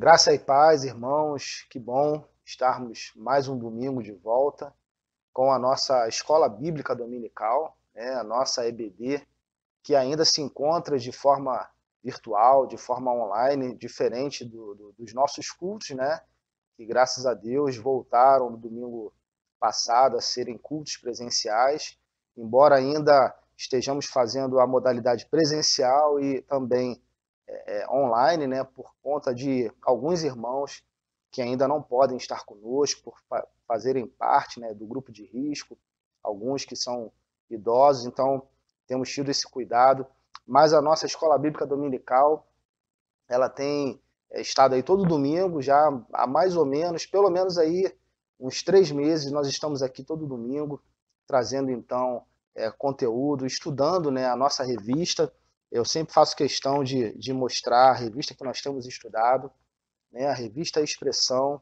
Graça e paz, irmãos, que bom estarmos mais um domingo de volta com a nossa escola bíblica dominical, né, a nossa EBD, que ainda se encontra de forma virtual, de forma online, diferente dos nossos cultos, né, que graças a Deus voltaram no domingo passado a serem cultos presenciais, embora ainda estejamos fazendo a modalidade presencial e também online, né, por conta de alguns irmãos que ainda não podem estar conosco, por fazerem parte, né, do grupo de risco, alguns que são idosos, então temos tido esse cuidado. Mas a nossa escola bíblica dominical, ela tem estado aí todo domingo, já há mais ou menos, pelo menos aí uns 3 meses, nós estamos aqui todo domingo, trazendo então conteúdo, estudando, né, a nossa revista. Eu sempre faço questão de mostrar a revista que nós temos estudado, né, a revista Expressão,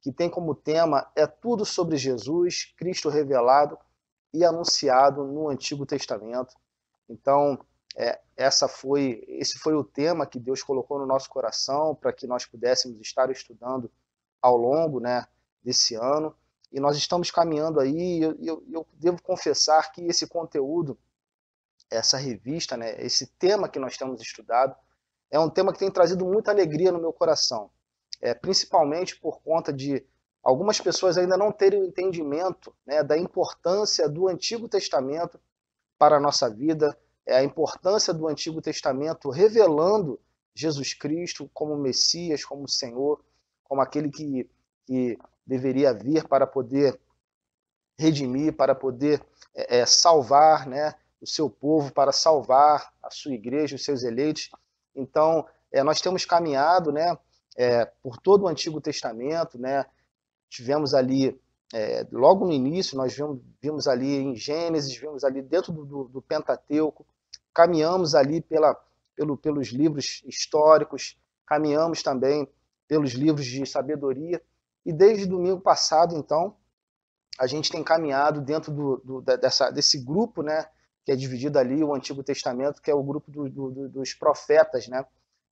que tem como tema é tudo sobre Jesus, Cristo revelado e anunciado no Antigo Testamento. Então, esse foi o tema que Deus colocou no nosso coração para que nós pudéssemos estar estudando ao longo, né, desse ano. E nós estamos caminhando aí, e eu devo confessar que esse conteúdo, essa revista, né, esse tema que nós temos estudado, é um tema que tem trazido muita alegria no meu coração, principalmente por conta de algumas pessoas ainda não terem o entendimento, né, da importância do Antigo Testamento para a nossa vida, a importância do Antigo Testamento revelando Jesus Cristo como Messias, como Senhor, como aquele que deveria vir para poder redimir, para poder salvar, né, o seu povo, para salvar a sua igreja, os seus eleitos. Então, nós temos caminhado, né, por todo o Antigo Testamento, né, tivemos ali, logo no início, nós vimos ali em Gênesis, vimos ali dentro do Pentateuco, caminhamos ali pelos livros históricos, caminhamos também pelos livros de sabedoria, e desde domingo passado, então, a gente tem caminhado dentro desse grupo, né, que é dividido ali, o Antigo Testamento, que é o grupo dos profetas, né,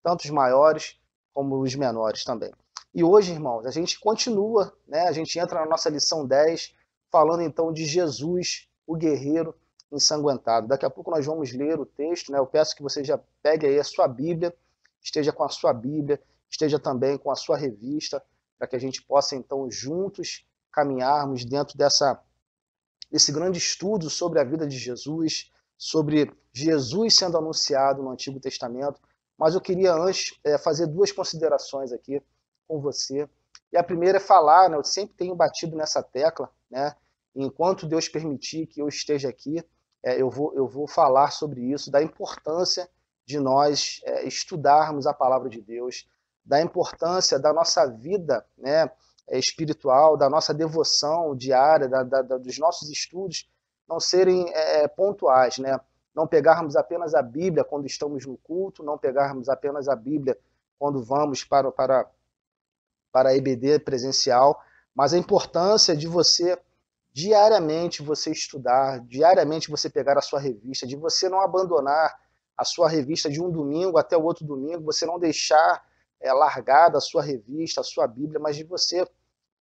tanto os maiores como os menores também. E hoje, irmãos, a gente continua, né, a gente entra na nossa lição 10, falando então de Jesus, o guerreiro ensanguentado. Daqui a pouco nós vamos ler o texto, né, eu peço que você já pegue aí a sua Bíblia, esteja com a sua Bíblia, esteja também com a sua revista, para que a gente possa então juntos caminharmos dentro desse grande estudo sobre a vida de Jesus, sobre Jesus sendo anunciado no Antigo Testamento. Mas eu queria antes fazer duas considerações aqui com você. E a primeira é falar, né, eu sempre tenho batido nessa tecla, né, enquanto Deus permitir que eu esteja aqui, eu vou falar sobre isso, da importância de nós estudarmos a palavra de Deus, da importância da nossa vida, né, espiritual, da nossa devoção diária, dos nossos estudos não serem pontuais, né? Não pegarmos apenas a Bíblia quando estamos no culto, não pegarmos apenas a Bíblia quando vamos para a EBD presencial, mas a importância de você diariamente você estudar, diariamente você pegar a sua revista, de você não abandonar a sua revista de um domingo até o outro domingo, você não deixar largada a sua revista, a sua Bíblia, mas de você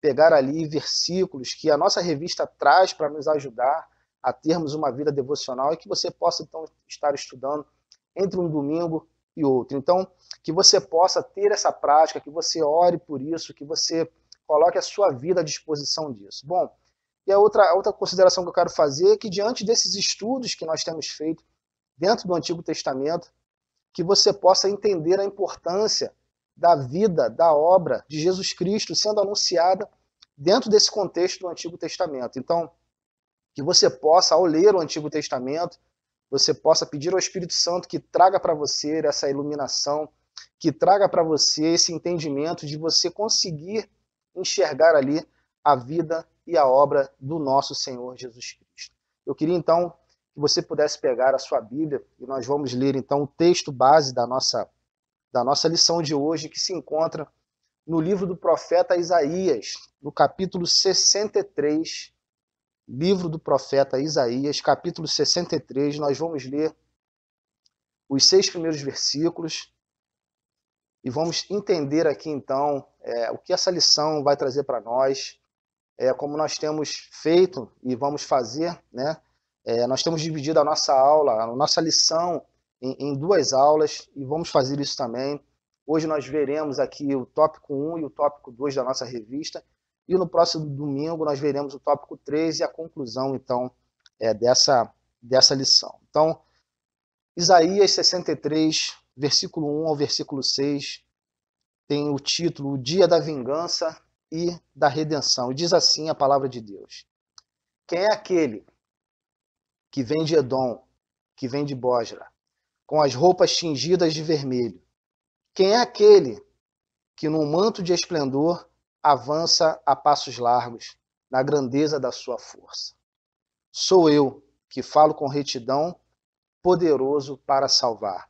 pegar ali versículos que a nossa revista traz para nos ajudar a termos uma vida devocional e que você possa então estar estudando entre um domingo e outro. Então, que você possa ter essa prática, que você ore por isso, que você coloque a sua vida à disposição disso. Bom, e a outra consideração que eu quero fazer é que diante desses estudos que nós temos feito dentro do Antigo Testamento, que você possa entender a importância da vida, da obra de Jesus Cristo sendo anunciada dentro desse contexto do Antigo Testamento. Então, que você possa, ao ler o Antigo Testamento, você possa pedir ao Espírito Santo que traga para você essa iluminação, que traga para você esse entendimento de você conseguir enxergar ali a vida e a obra do nosso Senhor Jesus Cristo. Eu queria então que você pudesse pegar a sua Bíblia e nós vamos ler então o texto base da nossa lição de hoje, que se encontra no livro do profeta Isaías, no capítulo 63, livro do profeta Isaías, capítulo 63, nós vamos ler os 6 primeiros versículos, e vamos entender aqui então o que essa lição vai trazer para nós, como nós temos feito e vamos fazer, né? Nós temos dividido a nossa aula, a nossa lição em duas aulas e vamos fazer isso também. Hoje nós veremos aqui o tópico 1 e o tópico 2 da nossa revista e no próximo domingo nós veremos o tópico 3 e a conclusão então dessa lição. Então, Isaías 63, versículo 1 ao versículo 6, tem o título O Dia da Vingança e da Redenção. E diz assim a palavra de Deus: Quem é aquele que vem de Edom, que vem de Bosra, com as roupas tingidas de vermelho? Quem é aquele que num manto de esplendor avança a passos largos, na grandeza da sua força? Sou eu, que falo com retidão, poderoso para salvar.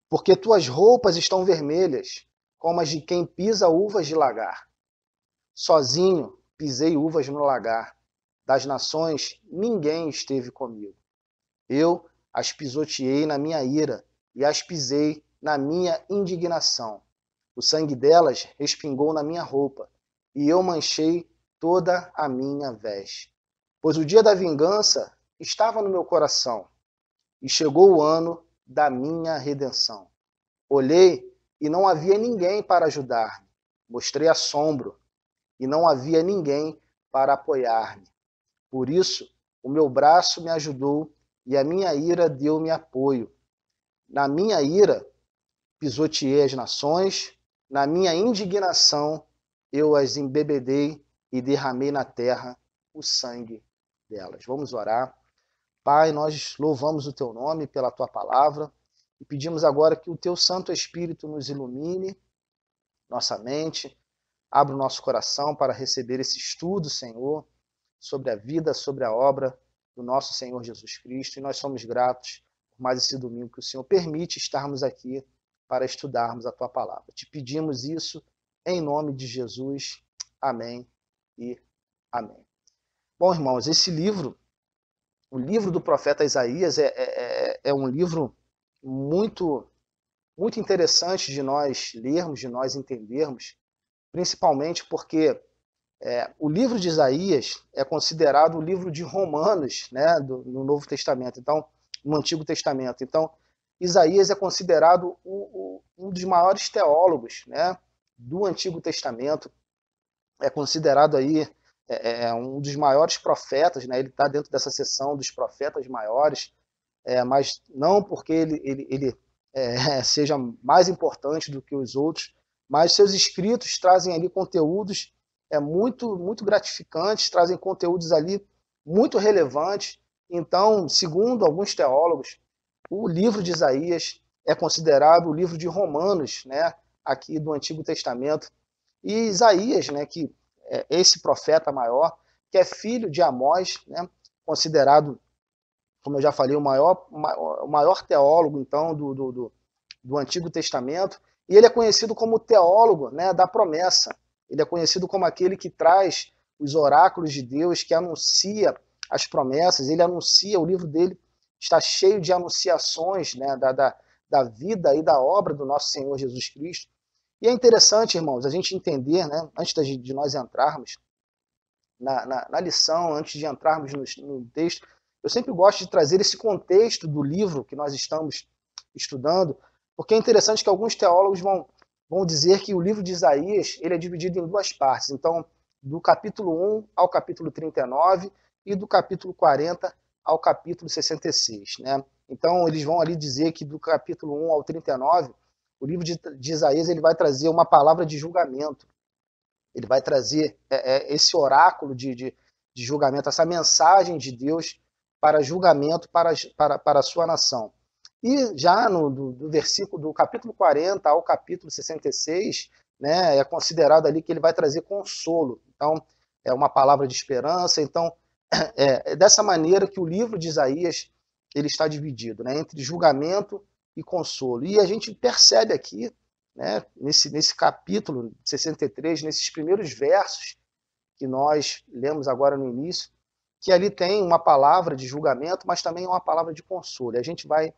Porque tuas roupas estão vermelhas, como as de quem pisa uvas de lagar. Sozinho pisei uvas no lagar. Das nações ninguém esteve comigo. Eu as pisoteei na minha ira e as pisei na minha indignação. O sangue delas respingou na minha roupa e eu manchei toda a minha veste. Pois o dia da vingança estava no meu coração e chegou o ano da minha redenção. Olhei e não havia ninguém para ajudar-me. Mostrei assombro e não havia ninguém para apoiar-me. Por isso, o meu braço me ajudou e a minha ira deu-me apoio. Na minha ira, pisoteei as nações, na minha indignação, eu as embebedei e derramei na terra o sangue delas. Vamos orar. Pai, nós louvamos o teu nome pela tua palavra e pedimos agora que o teu Santo Espírito nos ilumine nossa mente, abra o nosso coração para receber esse estudo, Senhor, sobre a vida, sobre a obra do nosso Senhor Jesus Cristo. E nós somos gratos por mais esse domingo que o Senhor permite estarmos aqui para estudarmos a tua palavra. Te pedimos isso em nome de Jesus. Amém e amém. Bom, irmãos, esse livro, o livro do profeta Isaías, é um livro muito interessante de nós lermos, de nós entendermos, principalmente porque o livro de Isaías é considerado o livro de Romanos, né, no Novo Testamento, então, no Antigo Testamento. Então, Isaías é considerado um dos maiores teólogos, né, do Antigo Testamento, é considerado aí um dos maiores profetas, né, ele está dentro dessa seção dos profetas maiores, mas não porque ele seja mais importante do que os outros, mas seus escritos trazem ali conteúdos muito gratificantes, trazem conteúdos ali muito relevantes. Então, segundo alguns teólogos, o livro de Isaías é considerado o livro de Romanos, né, aqui do Antigo Testamento. E Isaías, né, que é esse profeta maior, que é filho de Amós, né, considerado, como eu já falei, o maior teólogo então do Antigo Testamento, e ele é conhecido como teólogo, né, da promessa. Ele é conhecido como aquele que traz os oráculos de Deus, que anuncia as promessas, ele anuncia, o livro dele está cheio de anunciações, né, da vida e da obra do nosso Senhor Jesus Cristo. E é interessante, irmãos, a gente entender, né, antes de nós entrarmos na lição, antes de entrarmos no texto, eu sempre gosto de trazer esse contexto do livro que nós estamos estudando, porque é interessante que alguns teólogos vão dizer que o livro de Isaías ele é dividido em duas partes. Então, do capítulo 1 ao capítulo 39 e do capítulo 40 ao capítulo 66. Né? Então, eles vão ali dizer que do capítulo 1 ao 39, o livro de Isaías ele vai trazer uma palavra de julgamento. Ele vai trazer esse oráculo de julgamento, essa mensagem de Deus para julgamento para a sua nação. E já do versículo do capítulo 40 ao capítulo 66, né, é considerado ali que ele vai trazer consolo. Então, é uma palavra de esperança. Então, é dessa maneira que o livro de Isaías ele está dividido, né, entre julgamento e consolo. E a gente percebe aqui, né, nesse capítulo 63, nesses primeiros versos que nós lemos agora no início, que ali tem uma palavra de julgamento, mas também uma palavra de consolo. E a gente vai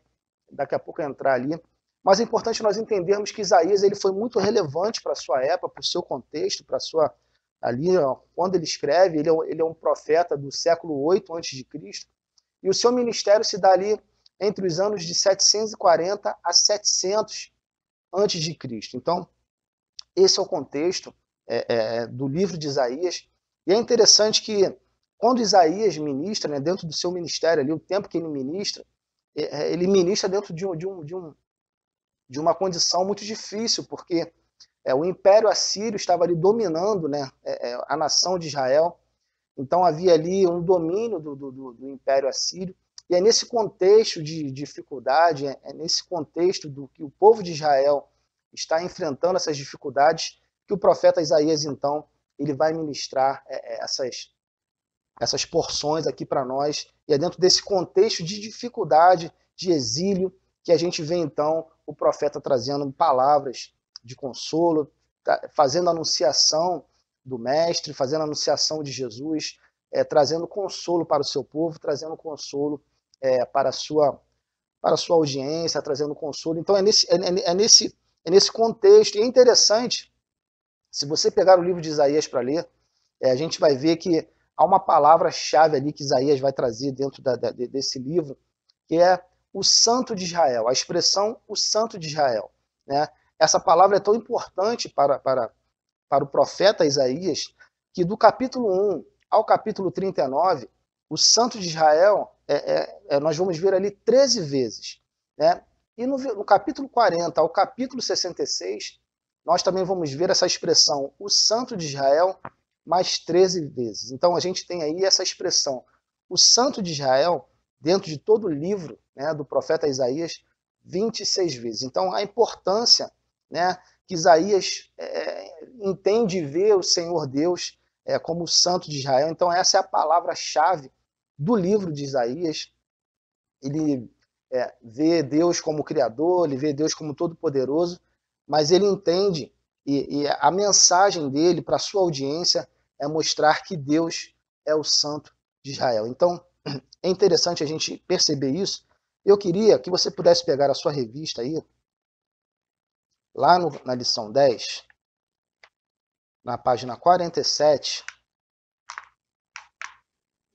daqui a pouco entrar ali mas é importante nós entendermos que Isaías ele foi muito relevante para a sua época, para o seu contexto, para a sua... Ali, ó, quando ele escreve, ele é um profeta do século 8 a.C., e o seu ministério se dá ali entre os anos de 740 a 700 a.C. Então, esse é o contexto do livro de Isaías, e é interessante que quando Isaías ministra, né, dentro do seu ministério ali, o tempo que ele ministra dentro de uma condição muito difícil, porque o Império Assírio estava ali dominando, né, a nação de Israel, então havia ali um domínio do Império Assírio, e é nesse contexto de dificuldade, é nesse contexto do que o povo de Israel está enfrentando essas dificuldades, que o profeta Isaías, então, ele vai ministrar essas porções aqui para nós, e é dentro desse contexto de dificuldade, de exílio, que a gente vê, então, o profeta trazendo palavras de consolo, fazendo anunciação do Mestre, fazendo anunciação de Jesus, trazendo consolo para o seu povo, trazendo consolo para a sua audiência, trazendo consolo. Então, é nesse contexto. E é interessante, se você pegar o livro de Isaías para ler, a gente vai ver que há uma palavra-chave ali que Isaías vai trazer dentro desse livro, que é o Santo de Israel, a expressão o Santo de Israel. Né? Essa palavra é tão importante para o profeta Isaías, que do capítulo 1 ao capítulo 39, o Santo de Israel, nós vamos ver ali 13 vezes. Né? E no capítulo 40 ao capítulo 66, nós também vamos ver essa expressão, o Santo de Israel, mais 13 vezes. Então a gente tem aí essa expressão, o Santo de Israel, dentro de todo o livro, né, do profeta Isaías, 26 vezes. Então a importância, né, que Isaías entende e vê o Senhor Deus como o Santo de Israel. Então essa é a palavra-chave do livro de Isaías. Ele vê Deus como Criador, ele vê Deus como Todo-Poderoso, mas ele entende, e a mensagem dele para a sua audiência é mostrar que Deus é o Santo de Israel. Então, é interessante a gente perceber isso. Eu queria que você pudesse pegar a sua revista aí, lá na lição 10, na página 47,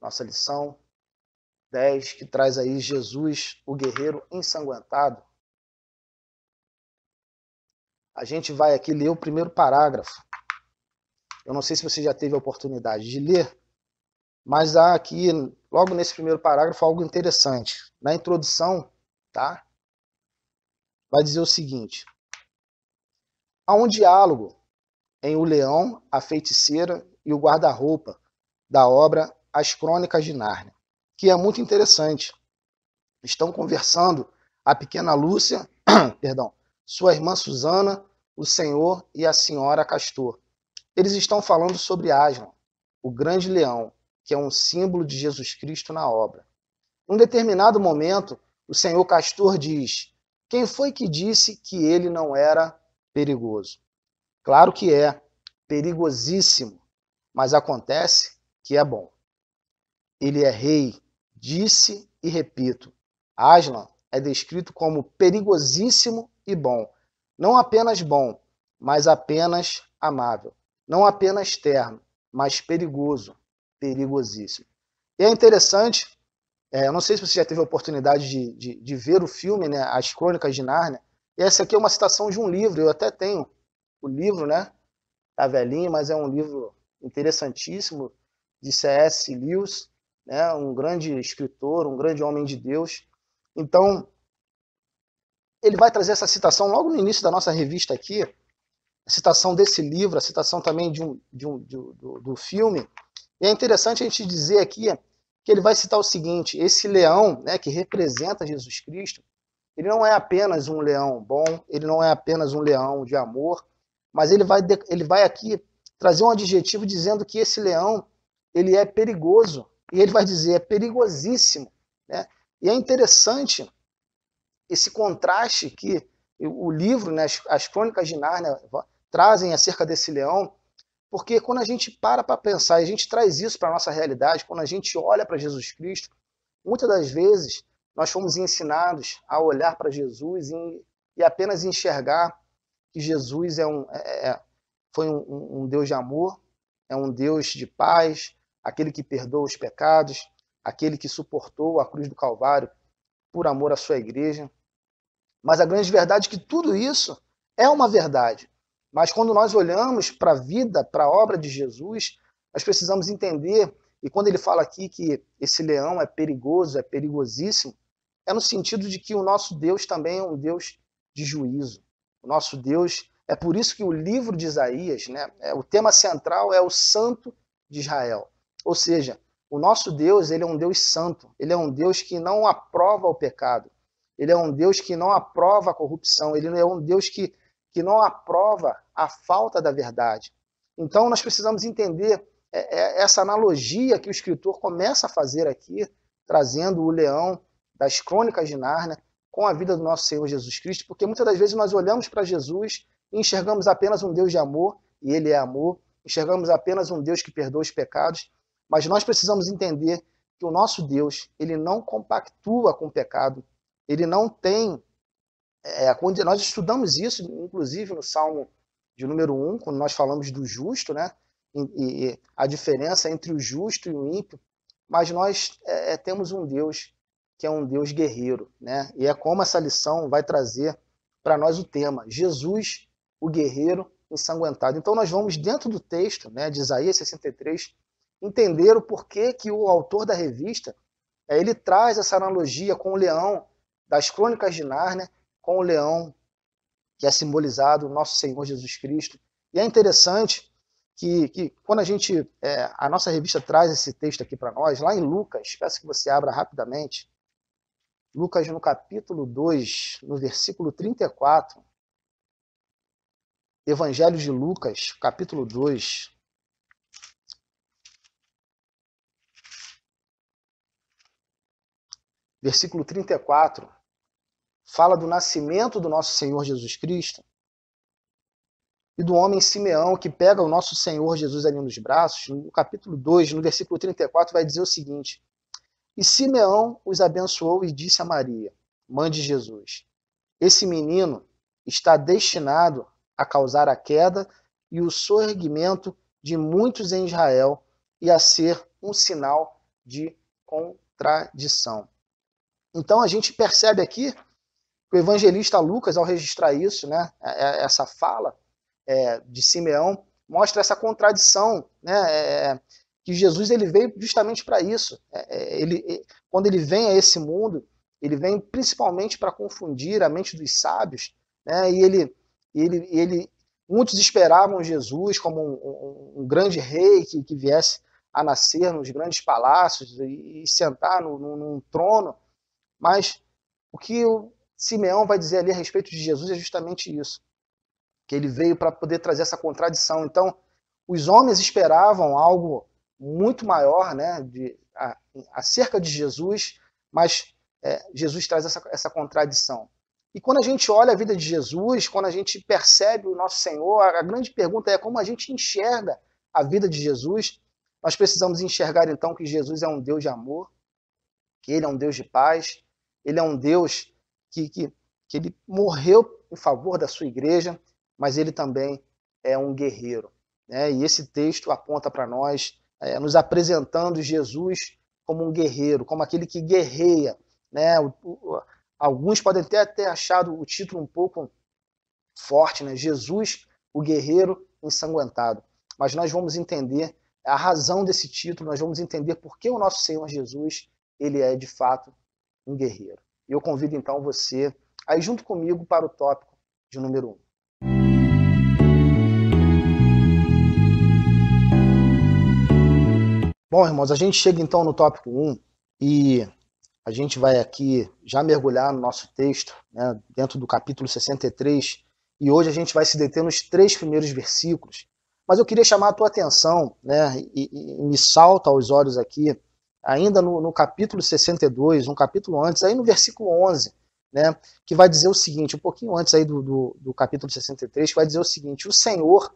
nossa lição 10, que traz aí Jesus, o guerreiro ensanguentado. A gente vai aqui ler o primeiro parágrafo. Eu não sei se você já teve a oportunidade de ler, mas há aqui, logo nesse primeiro parágrafo, algo interessante. Na introdução, tá? Vai dizer o seguinte: há um diálogo em O Leão, a Feiticeira e o Guarda-Roupa da obra As Crônicas de Nárnia, que é muito interessante. Estão conversando a pequena Lúcia, perdão, sua irmã Susana, o senhor e a senhora Castor. Eles estão falando sobre Aslan, o grande leão, que é um símbolo de Jesus Cristo na obra. Num determinado momento, o senhor Castor diz: quem foi que disse que ele não era perigoso? Claro que é, perigosíssimo, mas acontece que é bom. Ele é rei, disse e repito. Aslan é descrito como perigosíssimo e bom. Não apenas bom, mas apenas amável. Não apenas terno, mas perigoso, perigosíssimo. E é interessante, eu não sei se você já teve a oportunidade de ver o filme, né, As Crônicas de Nárnia, e essa aqui é uma citação de um livro, eu até tenho o livro, né, tá velhinho, mas é um livro interessantíssimo, de C.S. Lewis, né, um grande escritor, um grande homem de Deus. Então, ele vai trazer essa citação logo no início da nossa revista aqui, a citação desse livro, a citação também do filme. E é interessante a gente dizer aqui que ele vai citar o seguinte: esse leão, né, que representa Jesus Cristo, ele não é apenas um leão bom, ele não é apenas um leão de amor, mas ele vai aqui trazer um adjetivo dizendo que esse leão ele é perigoso, e ele vai dizer é perigosíssimo. Né? E é interessante esse contraste que o livro, né, as Crônicas de Nárnia, trazem acerca desse leão, porque quando a gente para pensar, e a gente traz isso para a nossa realidade, quando a gente olha para Jesus Cristo, muitas das vezes nós fomos ensinados a olhar para Jesus e e apenas enxergar que Jesus foi um Deus de amor, é um Deus de paz, aquele que perdoa os pecados, aquele que suportou a cruz do Calvário por amor à sua igreja. Mas a grande verdade é que tudo isso é uma verdade. Mas quando nós olhamos para a vida, para a obra de Jesus, nós precisamos entender, e quando ele fala aqui que esse leão é perigoso, é perigosíssimo, é no sentido de que o nosso Deus também é um Deus de juízo. O nosso Deus, é por isso que o livro de Isaías, né, o tema central é o Santo de Israel. Ou seja, o nosso Deus, ele é um Deus santo, ele é um Deus que não aprova o pecado, ele é um Deus que não aprova a corrupção, ele é um Deus que não aprova a falta da verdade. Então nós precisamos entender essa analogia que o escritor começa a fazer aqui, trazendo o leão das Crônicas de Nárnia com a vida do nosso Senhor Jesus Cristo, porque muitas das vezes nós olhamos para Jesus e enxergamos apenas um Deus de amor, e ele é amor, enxergamos apenas um Deus que perdoa os pecados, mas nós precisamos entender que o nosso Deus, ele não compactua com o pecado, ele não tem... nós estudamos isso, inclusive, no Salmo de número 1, quando nós falamos do justo, né? E a diferença entre o justo e o ímpio, mas nós temos um Deus que é um Deus guerreiro, né? E é como essa lição vai trazer para nós o tema, Jesus, o guerreiro ensanguentado. Então nós vamos dentro do texto, né, de Isaías 63, entender o porquê que o autor da revista, ele traz essa analogia com o leão das Crônicas de Nárnia, com o leão que é simbolizado nosso Senhor Jesus Cristo. E é interessante que quando a nossa revista traz esse texto aqui para nós, lá em Lucas, peço que você abra rapidamente, Lucas no capítulo 2, no versículo 34, Evangelho de Lucas, capítulo 2, versículo 34, fala do nascimento do nosso Senhor Jesus Cristo e do homem Simeão que pega o nosso Senhor Jesus ali nos braços. No capítulo 2, no versículo 34, vai dizer o seguinte: e Simeão os abençoou e disse a Maria, mãe de Jesus, esse menino está destinado a causar a queda e o soerguimento de muitos em Israel e a ser um sinal de contradição. Então a gente percebe aqui que o evangelista Lucas, ao registrar isso, né, essa fala de Simeão, mostra essa contradição, né, que Jesus ele veio justamente para isso. Quando ele vem a esse mundo, ele vem principalmente para confundir a mente dos sábios, né, e muitos esperavam Jesus como um grande rei que viesse a nascer nos grandes palácios e sentar num trono, mas o que o Simeão vai dizer ali a respeito de Jesus é justamente isso, que ele veio para poder trazer essa contradição. Então, os homens esperavam algo muito maior, né, acerca de Jesus, mas Jesus traz essa contradição. E quando a gente olha a vida de Jesus, quando a gente percebe o nosso Senhor, a grande pergunta é como a gente enxerga a vida de Jesus. Nós precisamos enxergar então que Jesus é um Deus de amor, que ele é um Deus de paz, ele é um Deus que ele morreu em favor da sua igreja, mas ele também é um guerreiro, né? E esse texto aponta para nós, nos apresentando Jesus como um guerreiro, como aquele que guerreia, né? Alguns podem até ter achado o título um pouco forte, né? Jesus, o guerreiro ensanguentado. Mas nós vamos entender a razão desse título, nós vamos entender por que o nosso Senhor Jesus, ele é de fato um guerreiro. E eu convido então você a ir junto comigo para o tópico de número 1. Bom, irmãos, a gente chega então no tópico 1 e a gente vai aqui já mergulhar no nosso texto, né, dentro do capítulo 63, e hoje a gente vai se deter nos 3 primeiros versículos. Mas eu queria chamar a tua atenção, né, e me salta aos olhos aqui, ainda no capítulo 62, um capítulo antes, aí no versículo 11, né, que vai dizer o seguinte, um pouquinho antes aí do capítulo 63, que vai dizer o seguinte: o Senhor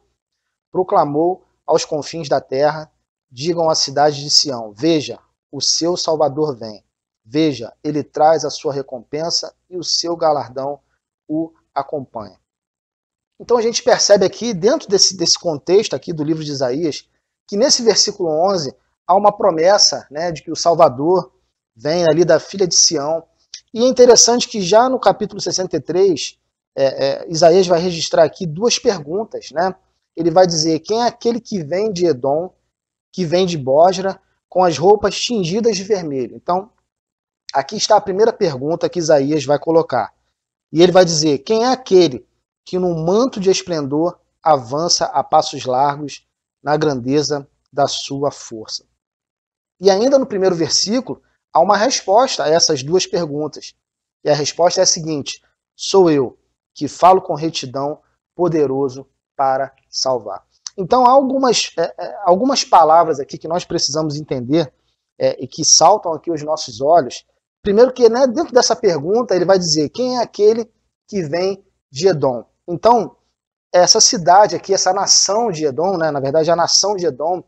proclamou aos confins da terra, digam à cidade de Sião, veja, o seu Salvador vem. Veja, ele traz a sua recompensa e o seu galardão o acompanha. Então a gente percebe aqui, dentro desse contexto aqui do livro de Isaías, que nesse versículo 11 há uma promessa, né, de que o Salvador vem ali da filha de Sião. E é interessante que já no capítulo 63, Isaías vai registrar aqui duas perguntas, né? Ele vai dizer: quem é aquele que vem de Edom, que vem de Bosra, com as roupas tingidas de vermelho? Então, aqui está a primeira pergunta que Isaías vai colocar. E ele vai dizer: quem é aquele que num manto de esplendor avança a passos largos na grandeza da sua força? E ainda no primeiro versículo, há uma resposta a essas duas perguntas. E a resposta é a seguinte: sou eu, que falo com retidão, poderoso para salvar. Então há algumas palavras aqui que nós precisamos entender e que saltam aqui aos nossos olhos. Primeiro que, né, dentro dessa pergunta ele vai dizer: quem é aquele que vem de Edom? Então, essa cidade aqui, essa nação de Edom, né, na verdade a nação de Edom,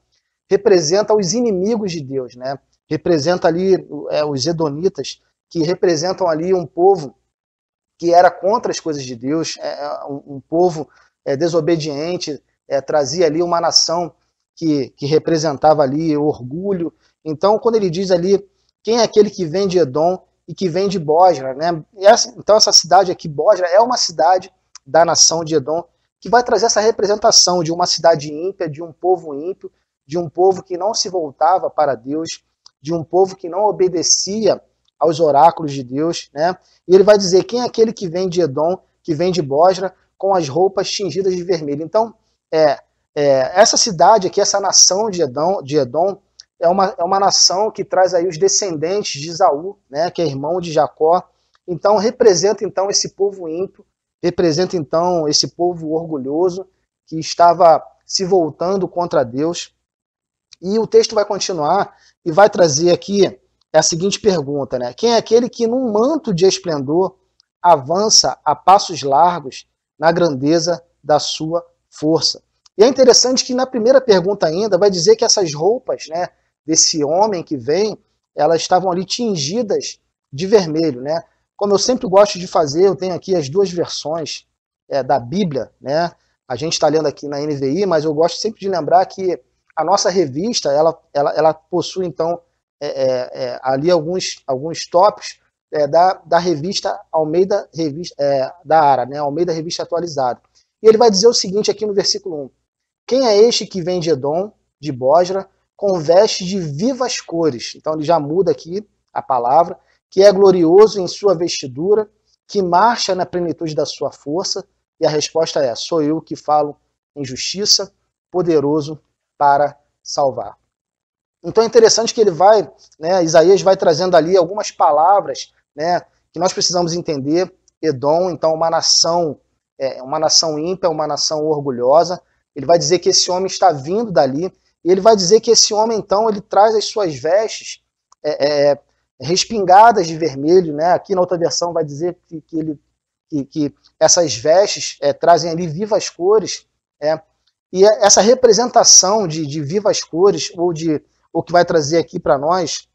representa os inimigos de Deus, né? Representa ali os edonitas, que representam ali um povo que era contra as coisas de Deus, um povo desobediente, trazia ali uma nação que representava ali orgulho. Então, quando ele diz ali: quem é aquele que vem de Edom e que vem de Bosra, né? Então, essa cidade aqui, Bosra, é uma cidade da nação de Edom, que vai trazer essa representação de uma cidade ímpia, de um povo ímpio, de um povo que não se voltava para Deus, de um povo que não obedecia aos oráculos de Deus, né? E ele vai dizer: quem é aquele que vem de Edom, que vem de Bosra, com as roupas tingidas de vermelho? Então, essa cidade aqui, essa nação de Edom é uma nação que traz aí os descendentes de Esaú, né, que é irmão de Jacó. Então, representa então esse povo ímpio, representa então esse povo orgulhoso que estava se voltando contra Deus. E o texto vai continuar e vai trazer aqui a seguinte pergunta, né? Quem é aquele que num manto de esplendor avança a passos largos na grandeza da sua força? E é interessante que na primeira pergunta ainda vai dizer que essas roupas, né, desse homem que vem, elas estavam ali tingidas de vermelho, né? Como eu sempre gosto de fazer, eu tenho aqui as duas versões da Bíblia, né? A gente está lendo aqui na NVI, mas eu gosto sempre de lembrar que a nossa revista, ela possui, então, ali alguns tópicos da revista Almeida, da ARA, né? Almeida Revista Atualizada. E ele vai dizer o seguinte aqui no versículo 1. Quem é este que vem de Edom, de Bosra, com vestes de vivas cores? Então ele já muda aqui a palavra. Que é glorioso em sua vestidura, que marcha na plenitude da sua força. E a resposta é: sou eu que falo em justiça, poderoso para salvar. Então é interessante que ele vai, né, Isaías vai trazendo ali algumas palavras, né, que nós precisamos entender. Edom, então, uma nação ímpia, uma nação orgulhosa. Ele vai dizer que esse homem está vindo dali, e ele vai dizer que esse homem, então, ele traz as suas vestes respingadas de vermelho, né? Aqui na outra versão vai dizer que essas vestes trazem ali vivas cores, e essa representação de vivas cores, ou que vai trazer aqui para nós,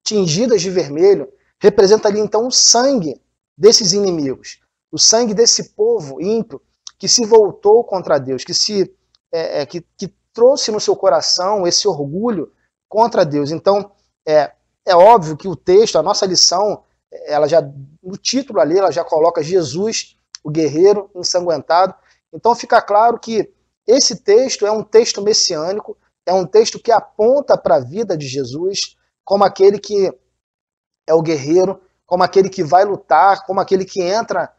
tingidas de vermelho, representa ali então o sangue desses inimigos, o sangue desse povo ímpio que se voltou contra Deus, que trouxe no seu coração esse orgulho contra Deus. Então, é óbvio que o texto, a nossa lição, ela já, no título ali, ela já coloca Jesus, o guerreiro ensanguentado. Então fica claro que esse texto é um texto messiânico, é um texto que aponta para a vida de Jesus como aquele que é o guerreiro, como aquele que vai lutar, como aquele que entra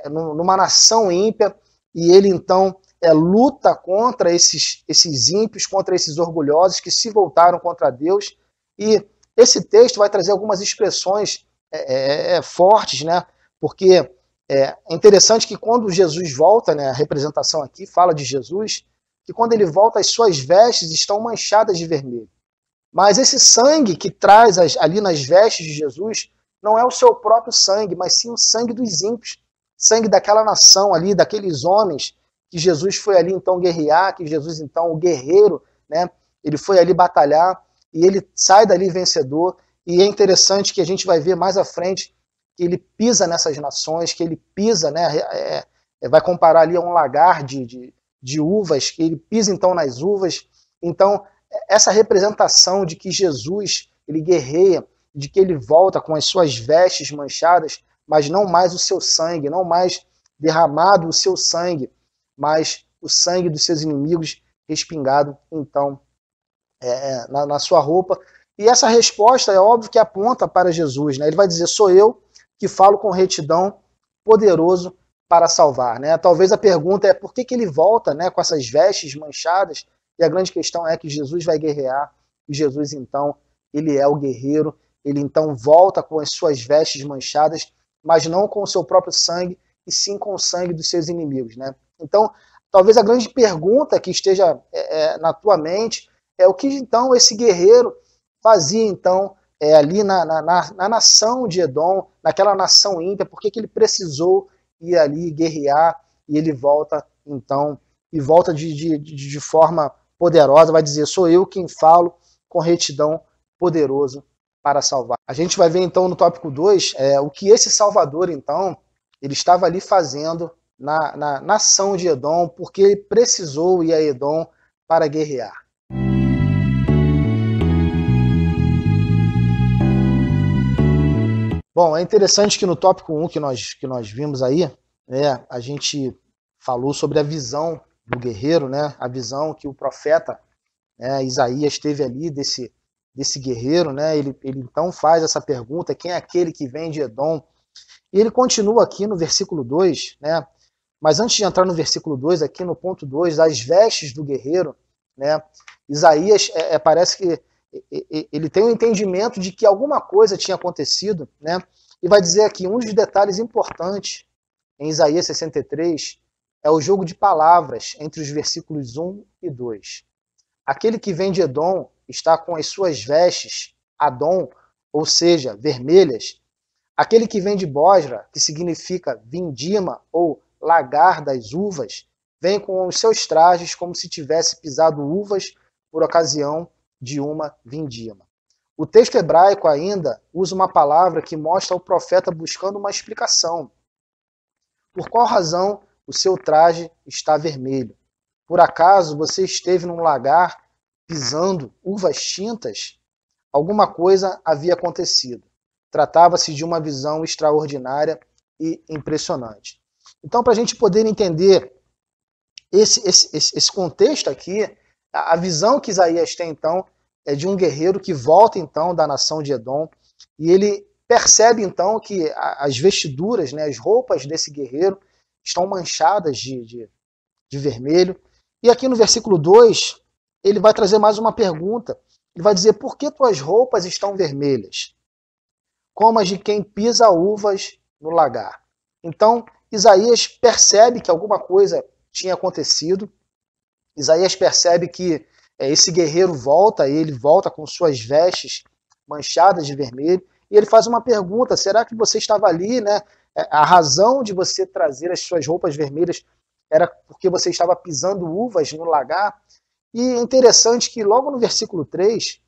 numa nação ímpia, e ele então luta contra esses ímpios, contra esses orgulhosos que se voltaram contra Deus. E esse texto vai trazer algumas expressões fortes, né? Porque é interessante que quando Jesus volta, né, a representação aqui fala de Jesus, que quando ele volta as suas vestes estão manchadas de vermelho. Mas esse sangue que traz ali nas vestes de Jesus não é o seu próprio sangue, mas sim o sangue dos ímpios, sangue daquela nação ali, daqueles homens que Jesus foi ali então guerrear, que Jesus então, o guerreiro, né, ele foi ali batalhar, e ele sai dali vencedor. E é interessante que a gente vai ver mais à frente que ele pisa nessas nações, que ele pisa, né, vai comparar ali a um lagar de uvas, que ele pisa então nas uvas. Então, essa representação de que Jesus, ele guerreia, de que ele volta com as suas vestes manchadas, mas não mais o seu sangue, não mais derramado o seu sangue, mas o sangue dos seus inimigos respingado, então, na sua roupa. E essa resposta é óbvio que aponta para Jesus, né? Ele vai dizer, sou eu que falo com retidão, poderoso para salvar, né? Talvez a pergunta é por que ele volta, né, com essas vestes manchadas, e a grande questão é que Jesus vai guerrear, e Jesus então, ele é o guerreiro, ele então volta com as suas vestes manchadas, mas não com o seu próprio sangue, e sim com o sangue dos seus inimigos, né? Então, talvez a grande pergunta que esteja na tua mente é o que então esse guerreiro fazia então ali na nação de Edom, naquela nação ímpia, por que ele precisou ir ali guerrear, e ele volta então, e volta de forma poderosa, vai dizer, sou eu quem falo com retidão, poderoso para salvar. A gente vai ver então no tópico 2 o que esse Salvador então, ele estava ali fazendo na nação de Edom, porque ele precisou ir a Edom para guerrear. Bom, é interessante que no tópico 1 que nós vimos aí, a gente falou sobre a visão do guerreiro, né? A visão que o profeta Isaías teve ali desse guerreiro, né? Ele então faz essa pergunta, quem é aquele que vem de Edom? E ele continua aqui no versículo 2, né? Mas antes de entrar no versículo 2, aqui no ponto 2, as vestes do guerreiro, né? Isaías parece que ele tem um entendimento de que alguma coisa tinha acontecido, né? E vai dizer aqui, um dos detalhes importantes em Isaías 63 é o jogo de palavras entre os versículos 1 e 2. Aquele que vem de Edom está com as suas vestes, Adom, ou seja, vermelhas. Aquele que vem de Bosra, que significa vindima ou lagar das uvas, vem com os seus trajes como se tivesse pisado uvas por ocasião de uma vindima. O texto hebraico ainda usa uma palavra que mostra o profeta buscando uma explicação. Por qual razão o seu traje está vermelho? Por acaso você esteve num lagar pisando uvas tintas? Alguma coisa havia acontecido. Tratava-se de uma visão extraordinária e impressionante. Então, para a gente poder entender esse contexto aqui, a visão que Isaías tem, então, é de um guerreiro que volta, então, da nação de Edom, e ele percebe, então, que as vestiduras, né, as roupas desse guerreiro estão manchadas de vermelho. E aqui no versículo 2, ele vai trazer mais uma pergunta. Ele vai dizer, por que tuas roupas estão vermelhas? Como as de quem pisa uvas no lagar. Então, Isaías percebe que alguma coisa tinha acontecido. Isaías percebe que esse guerreiro volta, ele volta com suas vestes manchadas de vermelho, e ele faz uma pergunta, será que você estava ali, né? A razão de você trazer as suas roupas vermelhas era porque você estava pisando uvas no lagar? E é interessante que logo no versículo 3,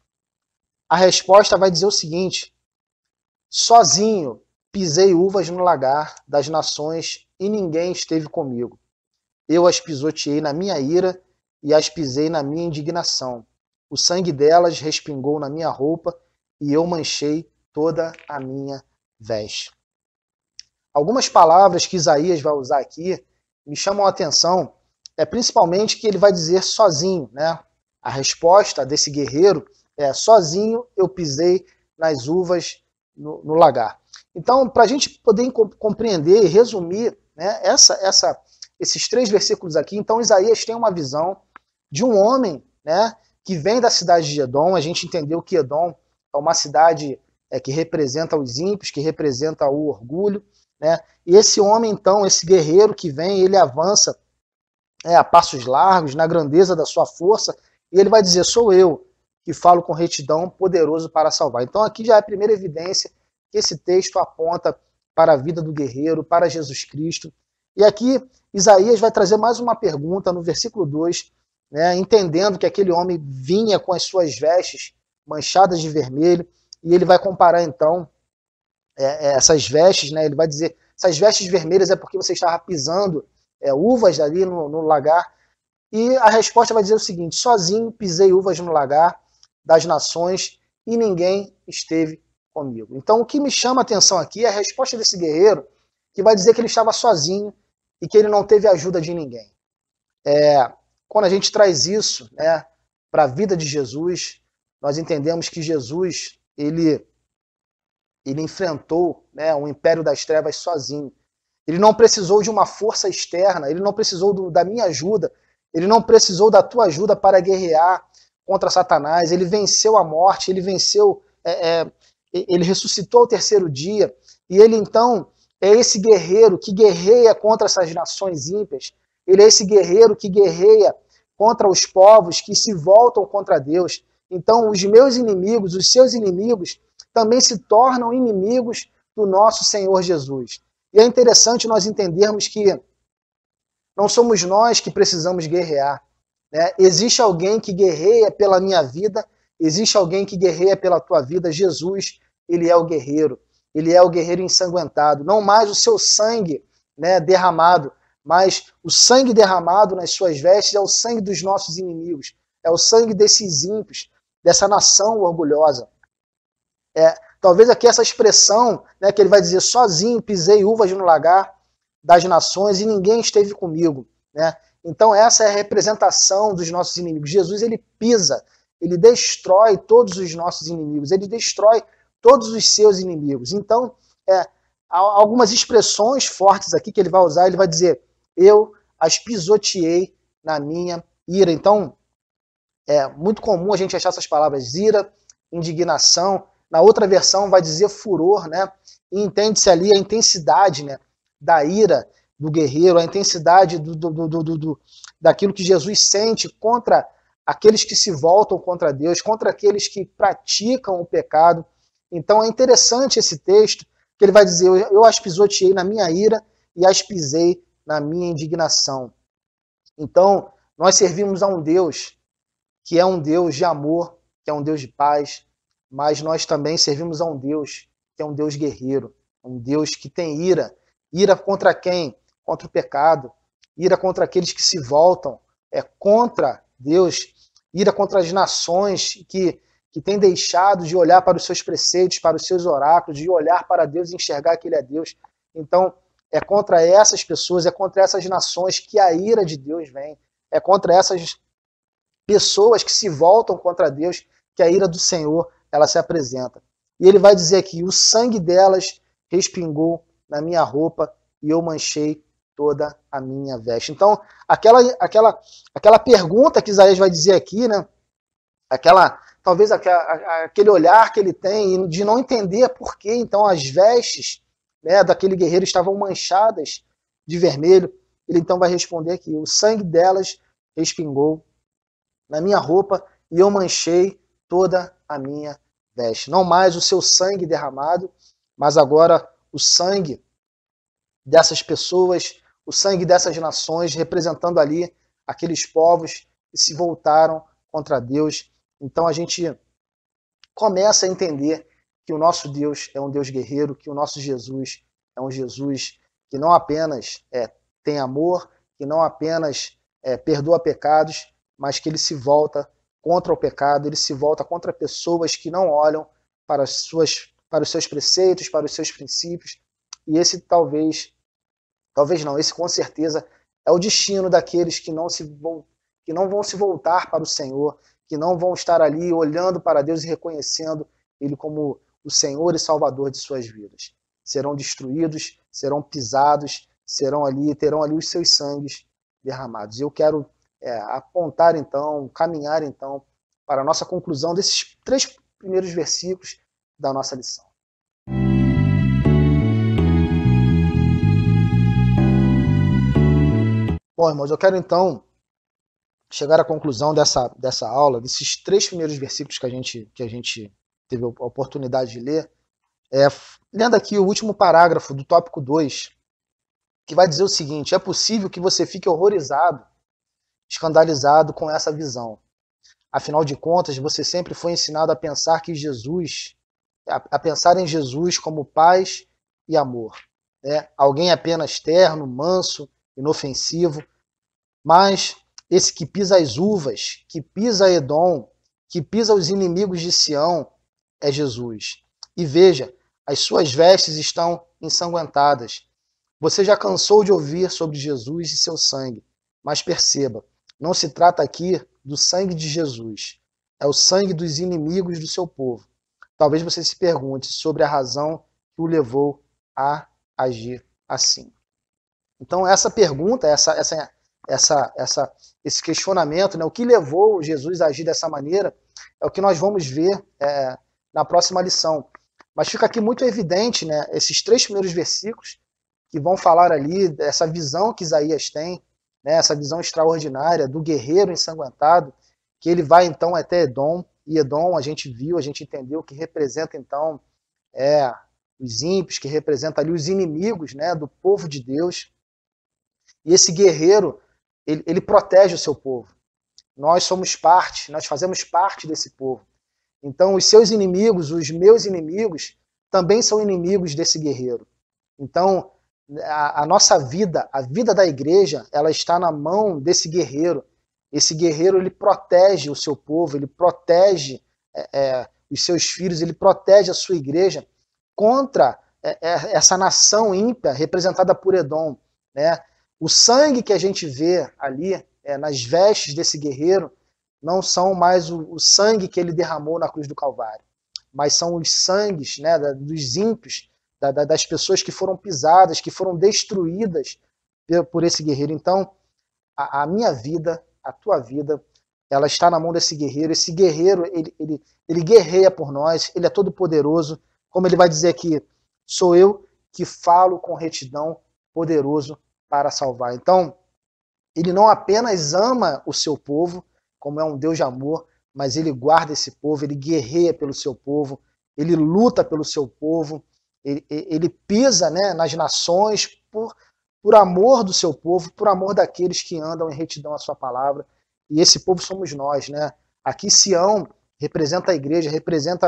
a resposta vai dizer o seguinte, sozinho pisei uvas no lagar das nações e ninguém esteve comigo. Eu as pisoteei na minha ira e as pisei na minha indignação. O sangue delas respingou na minha roupa e eu manchei toda a minha veste. Algumas palavras que Isaías vai usar aqui me chamam a atenção, principalmente que ele vai dizer sozinho, né? A resposta desse guerreiro é sozinho eu pisei nas uvas no lagar. Então, para a gente poder compreender e resumir, né, esses 3 versículos aqui, então Isaías tem uma visão de um homem, né, que vem da cidade de Edom. A gente entendeu que Edom é uma cidade que representa os ímpios, que representa o orgulho, né? E esse homem, então, esse guerreiro que vem, ele avança a passos largos, na grandeza da sua força, e ele vai dizer, sou eu que falo com retidão, poderoso para salvar. Então aqui já é a primeira evidência que esse texto aponta para a vida do guerreiro, para Jesus Cristo. E aqui Isaías vai trazer mais uma pergunta no versículo 2, né, entendendo que aquele homem vinha com as suas vestes manchadas de vermelho, e ele vai comparar então essas vestes, né? Ele vai dizer, essas vestes vermelhas é porque você estava pisando uvas ali no lagar. E a resposta vai dizer o seguinte: sozinho pisei uvas no lagar das nações e ninguém esteve comigo. Então o que me chama a atenção aqui é a resposta desse guerreiro, que vai dizer que ele estava sozinho e que ele não teve ajuda de ninguém. Quando a gente traz isso, né, para a vida de Jesus, nós entendemos que Jesus ele enfrentou, né, o império das trevas sozinho. Ele não precisou de uma força externa, ele não precisou da minha ajuda, ele não precisou da tua ajuda para guerrear contra Satanás. Ele venceu a morte, ele venceu, ele ressuscitou ao terceiro dia, e ele então é esse guerreiro que guerreia contra essas nações ímpias. Ele é esse guerreiro que guerreia contra os povos que se voltam contra Deus. Então, os meus inimigos, os seus inimigos, também se tornam inimigos do nosso Senhor Jesus. E é interessante nós entendermos que não somos nós que precisamos guerrear, né? Existe alguém que guerreia pela minha vida, existe alguém que guerreia pela tua vida. Jesus, ele é o guerreiro. Ele é o guerreiro ensanguentado. Não mais o seu sangue, né, derramado, mas o sangue derramado nas suas vestes é o sangue dos nossos inimigos. É o sangue desses ímpios, dessa nação orgulhosa. Talvez aqui essa expressão, né, que ele vai dizer, sozinho pisei uvas no lagar das nações e ninguém esteve comigo, né? Então essa é a representação dos nossos inimigos. Jesus, ele pisa, ele destrói todos os nossos inimigos, ele destrói todos os seus inimigos. Então, há algumas expressões fortes aqui que ele vai usar. Ele vai dizer, eu as pisoteei na minha ira. Então, é muito comum a gente achar essas palavras, ira, indignação. Na outra versão vai dizer furor, né? E entende-se ali a intensidade, né, da ira do guerreiro, a intensidade daquilo que Jesus sente contra aqueles que se voltam contra Deus, contra aqueles que praticam o pecado. Então é interessante esse texto, que ele vai dizer, eu as pisoteei na minha ira e as pisei na minha indignação. Então, nós servimos a um Deus que é um Deus de amor, que é um Deus de paz, mas nós também servimos a um Deus que é um Deus guerreiro, um Deus que tem ira. Ira contra quem? Contra o pecado. Ira contra aqueles que se voltam contra Deus. Ira contra as nações que têm deixado de olhar para os seus preceitos, para os seus oráculos, de olhar para Deus e enxergar que Ele é Deus. Então, é contra essas pessoas, é contra essas nações que a ira de Deus vem. É contra essas pessoas que se voltam contra Deus que a ira do Senhor ela se apresenta. E ele vai dizer aqui, o sangue delas respingou na minha roupa e eu manchei toda a minha veste. Então, aquela pergunta que Isaías vai dizer aqui, né? Talvez aquele olhar que ele tem de não entender por que então as vestes, né, daquele guerreiro estavam manchadas de vermelho. Ele então vai responder aqui, o sangue delas respingou na minha roupa e eu manchei toda a minha veste. Não mais o seu sangue derramado, mas agora o sangue dessas pessoas, o sangue dessas nações, representando ali aqueles povos que se voltaram contra Deus. Então a gente começa a entender que o nosso Deus é um Deus guerreiro, que o nosso Jesus é um Jesus que não apenas tem amor, que não apenas perdoa pecados, mas que ele se volta contra o pecado, ele se volta contra pessoas que não olham para os seus preceitos, para os seus princípios. E esse talvez não, esse com certeza é o destino daqueles que não vão se voltar para o Senhor, que não vão estar ali olhando para Deus e reconhecendo Ele como o Senhor e Salvador de suas vidas. Serão destruídos, serão pisados, terão ali os seus sangues derramados. E eu quero apontar então, caminhar então, para a nossa conclusão desses 3 primeiros versículos da nossa lição. Bom, irmãos, eu quero então chegar à conclusão dessa aula, desses 3 primeiros versículos que a gente teve a oportunidade de ler, lendo aqui o último parágrafo do tópico 2, que vai dizer o seguinte: é possível que você fique horrorizado, escandalizado com essa visão. Afinal de contas, você sempre foi ensinado a pensar que Jesus a pensar em Jesus como paz e amor. Né? Alguém apenas terno, manso, inofensivo, mas esse que pisa as uvas, que pisa Edom, que pisa os inimigos de Sião, é Jesus. E veja, as suas vestes estão ensanguentadas. Você já cansou de ouvir sobre Jesus e seu sangue, mas perceba, não se trata aqui do sangue de Jesus, é o sangue dos inimigos do seu povo. Talvez você se pergunte sobre a razão que o levou a agir assim. Então, essa pergunta, esse questionamento, né, o que levou Jesus a agir dessa maneira, é o que nós vamos ver na próxima lição. Mas fica aqui muito evidente, né, esses 3 primeiros versículos que vão falar ali dessa visão que Isaías tem, né, essa visão extraordinária do guerreiro ensanguentado, que ele vai então até Edom, e Edom a gente viu, a gente entendeu que representa então os ímpios, que representa ali os inimigos, né, do povo de Deus. E esse guerreiro, ele protege o seu povo. Nós somos parte, nós fazemos parte desse povo. Então, os seus inimigos, os meus inimigos, também são inimigos desse guerreiro. Então, a nossa vida, a vida da igreja, ela está na mão desse guerreiro. Esse guerreiro, ele protege o seu povo, ele protege os seus filhos, ele protege a sua igreja contra essa nação ímpia representada por Edom, né? O sangue que a gente vê ali nas vestes desse guerreiro não são mais o sangue que ele derramou na cruz do Calvário, mas são os sangues, né, dos ímpios, das pessoas que foram pisadas, que foram destruídas por esse guerreiro. Então, a minha vida, a tua vida, ela está na mão desse guerreiro. Esse guerreiro, ele guerreia por nós, ele é todo poderoso. Como ele vai dizer aqui, sou eu que falo com retidão, poderoso para salvar. Então, ele não apenas ama o seu povo, como é um Deus de amor, mas ele guarda esse povo, ele guerreia pelo seu povo, ele luta pelo seu povo, ele pisa, né, nas nações por amor do seu povo, por amor daqueles que andam em retidão à sua palavra. E esse povo somos nós, né? Aqui Sião representa a igreja, representa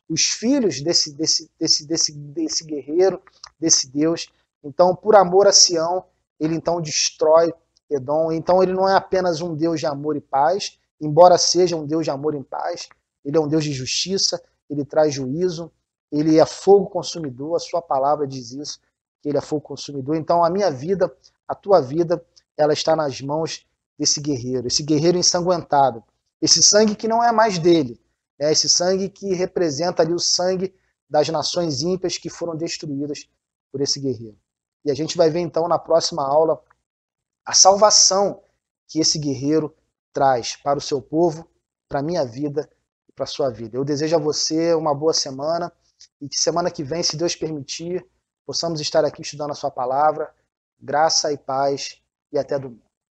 os filhos desse guerreiro, desse Deus. Então, por amor a Sião, ele então destrói Edom. Então, ele não é apenas um Deus de amor e paz, embora seja um Deus de amor e paz, ele é um Deus de justiça, ele traz juízo, ele é fogo consumidor, a sua palavra diz isso, que ele é fogo consumidor. Então, a minha vida, a tua vida, ela está nas mãos desse guerreiro, esse guerreiro ensanguentado, esse sangue que não é mais dele, né? Esse sangue que representa ali o sangue das nações ímpias que foram destruídas por esse guerreiro. E a gente vai ver então na próxima aula a salvação que esse guerreiro traz para o seu povo, para a minha vida e para a sua vida. Eu desejo a você uma boa semana e que semana que vem, se Deus permitir, possamos estar aqui estudando a sua palavra. Graça e paz e até domingo.